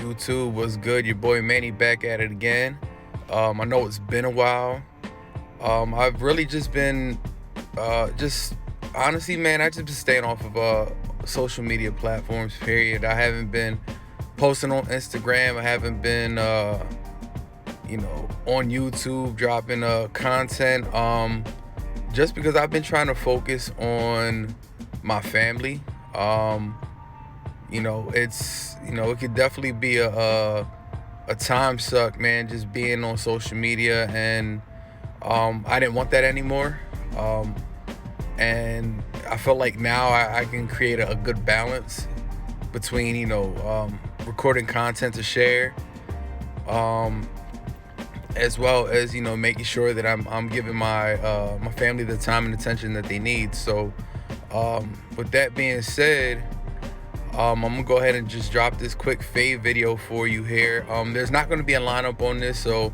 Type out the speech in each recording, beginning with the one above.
YouTube? What's good? Your boy Manny back at it again. I know it's been a while. I've really just been, just honestly, man, I just been staying off of social media platforms. Period. I haven't been posting on Instagram. I haven't been, on YouTube dropping content. Just because I've been trying to focus on my family. It could definitely be a time suck, man, just being on social media, and I didn't want that anymore. And I felt like now I can create a good balance between recording content to share, as well as making sure that I'm giving my family the time and attention that they need. So with that being said, I'm gonna go ahead and just drop this quick fade video for you here. There's not gonna be a lineup on this, so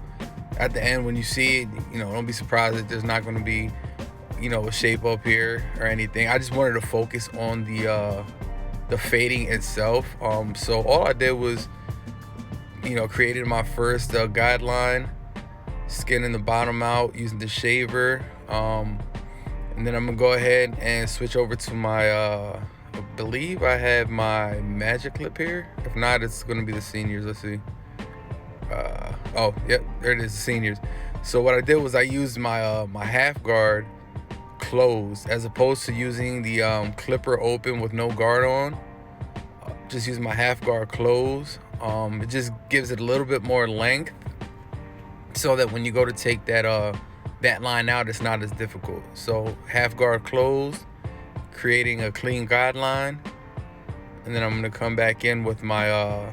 at the end when you see it, don't be surprised that there's not gonna be a shape up here or anything. I just wanted to focus on the fading itself. So all I did was created my first guideline, skinning the bottom out using the shaver, and then I'm gonna go ahead and switch over to my I believe I have my magic clip here. If not, it's gonna be the seniors. Let's see. Oh, yep, there it is, the seniors. So what I did was I used my my half guard closed, as opposed to using the clipper open with no guard on. Just use my half guard closed. It just gives it a little bit more length, so that when you go to take that line out, it's not as difficult. So half guard closed, creating a clean guideline, and then I'm gonna come back in with my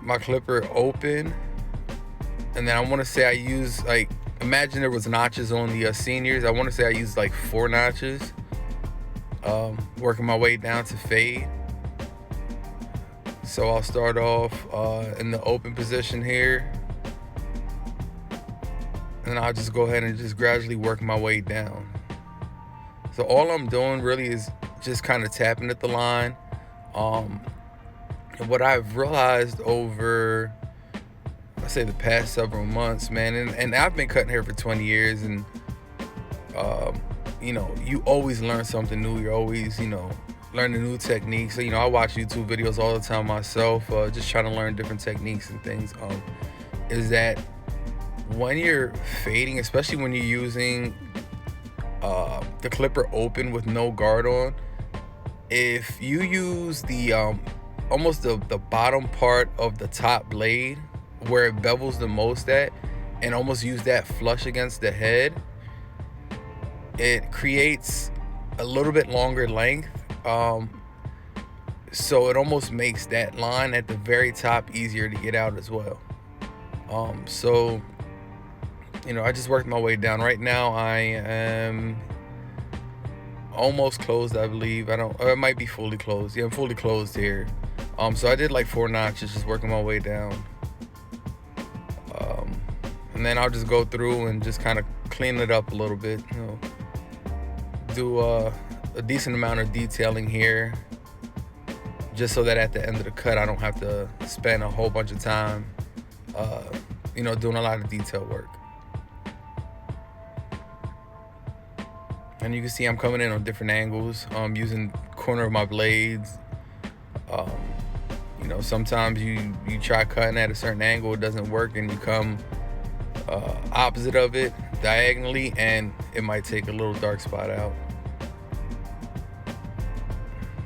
my clipper open, and then I want to say I use, like, imagine there was notches on the seniors. I want to say I used like 4 notches, working my way down to fade. So I'll start off in the open position here, and I'll just go ahead and just gradually work my way down. So all I'm doing really is just kind of tapping at the line. And what I've realized over, let's say, the past several months, man, and I've been cutting hair for 20 years, and you always learn something new. You're always, learning new techniques. So, I watch YouTube videos all the time myself, just trying to learn different techniques and things. Is that when you're fading, especially when you're using the clipper open with no guard on, if you use the almost the bottom part of the top blade where it bevels the most at, and almost use that flush against the head, it creates a little bit longer length, so it almost makes that line at the very top easier to get out as well. So I just worked my way down. Right now I am almost closed, I believe. It might be fully closed. Yeah, I'm fully closed here. So I did like 4 notches, just working my way down. And then I'll just go through and just kind of clean it up a little bit. Do a decent amount of detailing here, just so that at the end of the cut I don't have to spend a whole bunch of time doing a lot of detail work. And you can see I'm coming in on different angles, using corner of my blades. Sometimes you try cutting at a certain angle, it doesn't work, and you come opposite of it diagonally, and it might take a little dark spot out.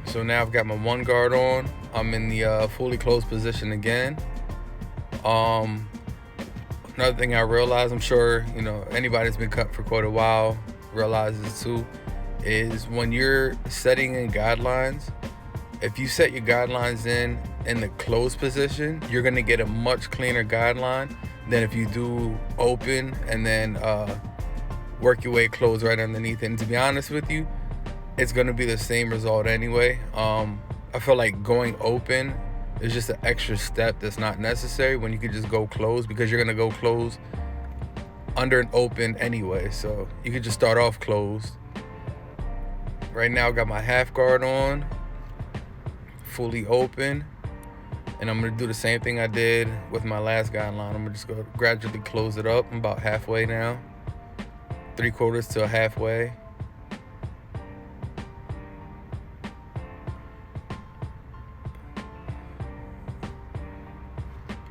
So now I've got my 1 guard on. I'm in the fully closed position again. Another thing I realized, I'm sure anybody that's been cut for quite a while realizes too, is when you're setting in guidelines, if you set your guidelines in the closed position, you're gonna get a much cleaner guideline than if you do open and then work your way closed right underneath it. And to be honest with you, it's gonna be the same result anyway. I feel like going open is just an extra step that's not necessary when you can just go closed, because you're gonna go closed under an open anyway. So you could just start off closed. Right now I got my half guard on, fully open, And I'm gonna do the same thing I did with my last guideline. I'm gonna just go gradually close it up. I'm about halfway now, 3/4 to halfway.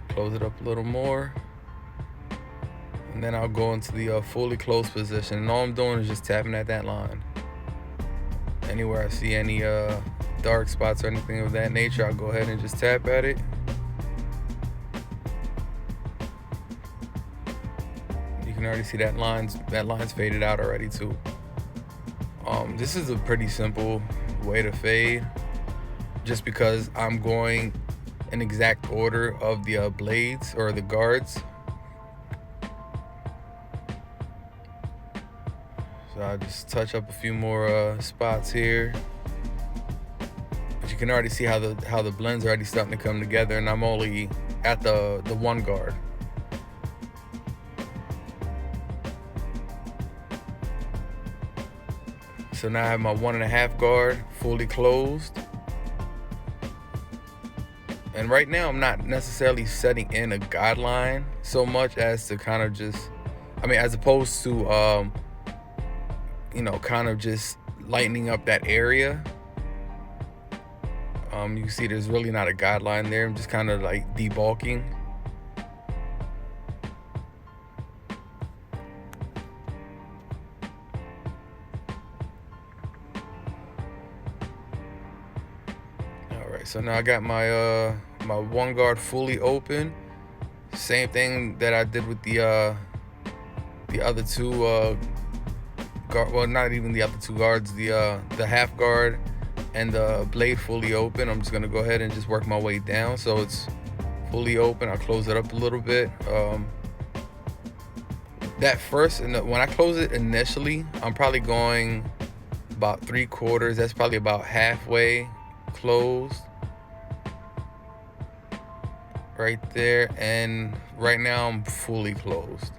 Close it up a little more, and then I'll go into the fully closed position. And all I'm doing is just tapping at that line. Anywhere I see any dark spots or anything of that nature, I'll go ahead and just tap at it. You can already see that line's faded out already too. This is a pretty simple way to fade, just because I'm going in exact order of the blades or the guards. So I'll just touch up a few more spots here. But you can already see how the blend's already starting to come together, and I'm only at the one guard. So now I have my 1.5 guard fully closed. And right now I'm not necessarily setting in a guideline so much as to kind of just, as opposed to, kind of just lightening up that area. You can see there's really not a guideline there. I'm just kind of like debulking. All right, so now I got my my one guard fully open. Same thing that I did with the other two well, not even the other two guards, the half guard and the blade fully open. I'm just gonna go ahead and just work my way down so it's fully open. I'll close it up a little bit. That first, when I close it initially, I'm probably going about 3/4. That's probably about halfway closed right there, and right now I'm fully closed.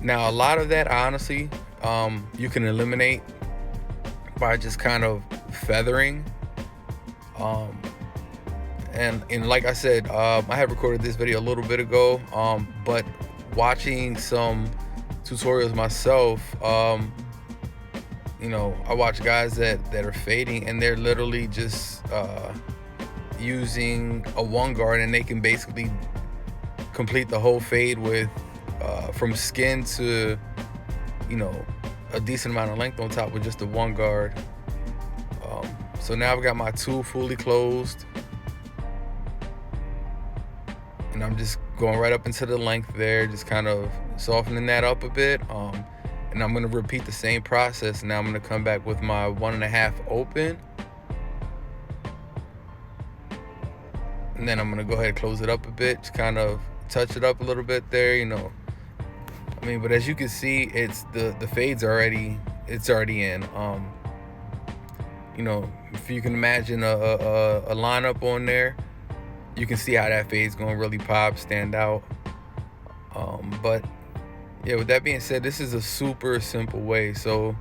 Now a lot of that, honestly, you can eliminate by just kind of feathering. And like I said, I had recorded this video a little bit ago, but watching some tutorials myself, I watch guys that are fading, and they're literally just using a one guard, and they can basically complete the whole fade with from skin to a decent amount of length on top with just the one guard. So now I've got my two fully closed, and I'm just going right up into the length there, just kind of softening that up a bit. And I'm going to repeat the same process. Now I'm going to come back with my 1.5 open, and then I'm going to go ahead and close it up a bit, just kind of touch it up a little bit there, but as you can see, it's the fade's already in. If you can imagine a lineup on there, you can see how that fade's gonna really pop, stand out. But yeah, with that being said, this is a super simple way. So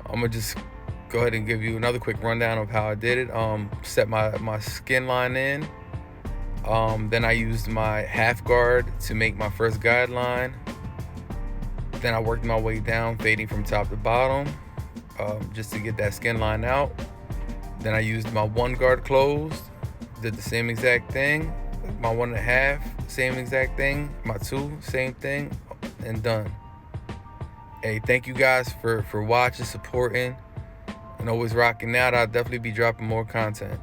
I'm gonna just go ahead and give you another quick rundown of how I did it. Set my skin line in. Then I used my half guard to make my first guideline. Then I worked my way down, fading from top to bottom, just to get that skin line out. Then I used my one guard closed, did the same exact thing. My 1.5, same exact thing. My 2, same thing, and done. Hey, thank you guys for watching, supporting, and always rocking out. I'll definitely be dropping more content.